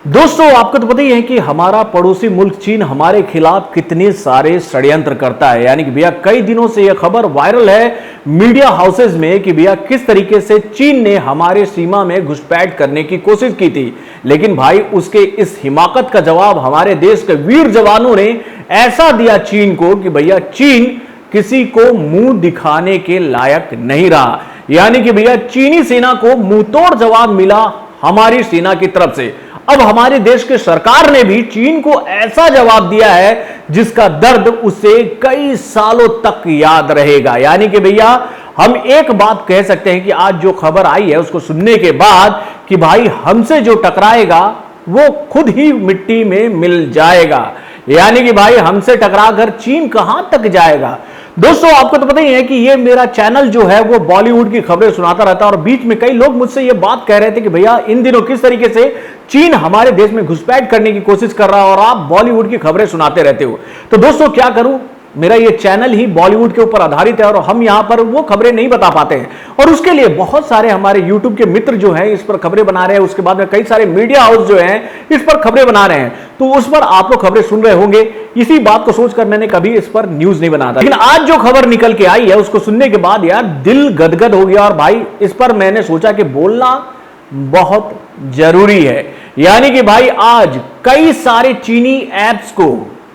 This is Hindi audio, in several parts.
दोस्तों, आपको तो पता ही है कि हमारा पड़ोसी मुल्क चीन हमारे खिलाफ कितने सारे षड्यंत्र करता है। यानी कि भैया कई दिनों से यह खबर वायरल है मीडिया हाउसेज में कि भैया किस तरीके से चीन ने हमारे सीमा में घुसपैठ करने की कोशिश की थी। लेकिन भाई उसके इस हिमाकत का जवाब हमारे देश के वीर जवानों ने ऐसा दिया चीन को कि भैया चीन किसी को मुंह दिखाने के लायक नहीं रहा। यानी कि भैया चीनी सेना को मुंहतोड़ जवाब मिला हमारी सेना की तरफ से। अब हमारे देश के सरकार ने भी चीन को ऐसा जवाब दिया है जिसका दर्द उसे कई सालों तक याद रहेगा। यानी कि भैया हम एक बात कह सकते हैं कि आज जो खबर आई है उसको सुनने के बाद कि भाई हमसे जो टकराएगा वो खुद ही मिट्टी में मिल जाएगा। यानी कि भाई हमसे टकराकर चीन कहां तक जाएगा। दोस्तों, आपको तो पता ही है कि ये मेरा चैनल जो है वो बॉलीवुड की खबरें सुनाता रहता है और बीच में कई लोग मुझसे ये बात कह रहे थे कि भैया इन दिनों किस तरीके से चीन हमारे देश में घुसपैठ करने की कोशिश कर रहा है और आप बॉलीवुड की खबरें सुनाते रहते हो। तो दोस्तों, क्या करूं, मेरा ये चैनल ही बॉलीवुड के ऊपर आधारित है और हम यहां पर वो खबरें नहीं बता पाते हैं और उसके लिए बहुत सारे हमारे यूट्यूब के मित्र जो हैं इस पर खबरें बना रहे हैं। उसके बाद में कई सारे मीडिया हाउस जो हैं इस पर खबरें बना रहे हैं, तो उस पर आप लोग खबरें सुन रहे होंगे। इसी बात को सोचकर मैंने कभी इस पर न्यूज नहीं बनाता, लेकिन आज जो खबर निकल के आई है उसको सुनने के बाद यार दिल गदगद हो गया और भाई इस पर मैंने सोचा कि बोलना बहुत जरूरी है। यानी कि भाई आज कई सारे चीनी ऐप्स को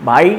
भाई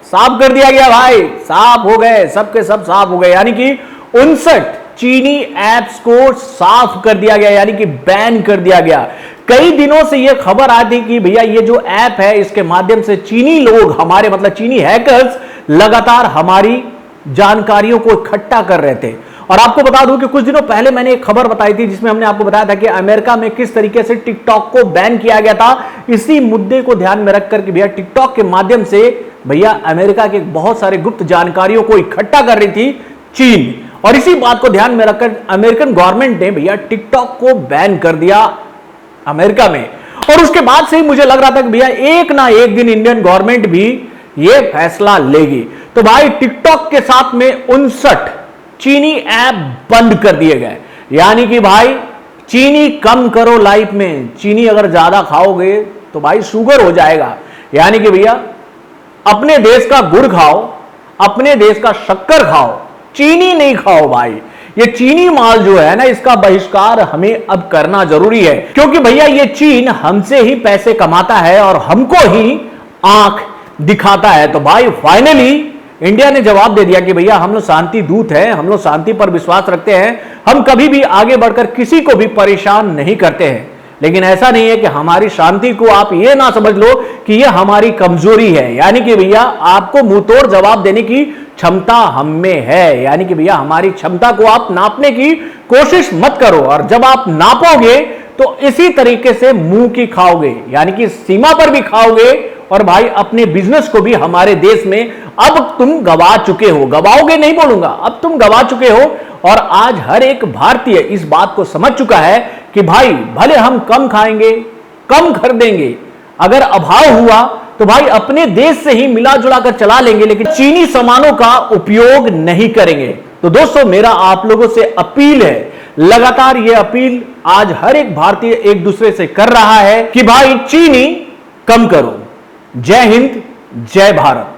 साफ कर दिया गया। भाई साफ हो गए, सबके सब साफ हो गए। यानी कि 59 चीनी ऐप्स को साफ कर दिया गया, यानी कि बैन कर दिया गया। कई दिनों से यह खबर आती कि भैया ये जो ऐप है इसके माध्यम से चीनी लोग हमारे मतलब चीनी हैकर्स लगातार हमारी जानकारियों को इकट्ठा कर रहे थे। और आपको बता दूं कि कुछ दिनों पहले मैंने एक खबर बताई थी जिसमें हमने आपको बताया था कि अमेरिका में किस तरीके से टिकटॉक को बैन किया गया था। इसी मुद्दे को ध्यान में रखकर कि भैया टिकटॉक के माध्यम से भैया अमेरिका के बहुत सारे गुप्त जानकारियों को इकट्ठा कर रही थी चीन, और इसी बात को ध्यान में रखकर अमेरिकन गवर्नमेंट ने भैया टिकटॉक को बैन कर दिया अमेरिका में। और उसके बाद से ही मुझे लग रहा था कि भैया एक ना एक दिन इंडियन गवर्नमेंट भी यह फैसला लेगी। तो भाई टिकटॉक के साथ में 59 चीनी ऐप बंद कर दिए गए। यानी कि भाई चीनी कम करो लाइफ में, चीनी अगर ज्यादा खाओगे तो भाई शुगर हो जाएगा। यानी कि भैया अपने देश का गुड़ खाओ, अपने देश का शक्कर खाओ, चीनी नहीं खाओ। भाई ये चीनी माल जो है ना इसका बहिष्कार हमें अब करना जरूरी है, क्योंकि भैया ये चीन हमसे ही पैसे कमाता है और हमको ही आंख दिखाता है। तो भाई फाइनली इंडिया ने जवाब दे दिया कि भैया हम लोग शांति दूत हैं, हम लोग शांति पर विश्वास रखते हैं, हम कभी भी आगे बढ़कर किसी को भी परेशान नहीं करते हैं। लेकिन ऐसा नहीं है कि हमारी शांति को आप ये ना समझ लो कि ये हमारी कमजोरी है। यानी कि भैया आपको मुंहतोड़ जवाब देने की क्षमता हम में है। यानी कि भैया हमारी क्षमता को आप नापने की कोशिश मत करो, और जब आप नापोगे तो इसी तरीके से मुंह की खाओगे, यानी कि सीमा पर भी खाओगे। और भाई अपने बिजनेस को भी हमारे देश में अब तुम गवा चुके हो, गवाओगे नहीं बोलूंगा, अब तुम गवा चुके हो। और आज हर एक भारतीय इस बात को समझ चुका है कि भाई भले हम कम खाएंगे, कम खरीदेंगे, अगर अभाव हुआ तो भाई अपने देश से ही मिला जुला कर चला लेंगे, लेकिन चीनी सामानों का उपयोग नहीं करेंगे। तो दोस्तों, मेरा आप लोगों से अपील है, लगातार ये अपील आज हर एक भारतीय एक दूसरे से कर रहा है कि भाई चीनी कम करो। जय हिंद, जय भारत।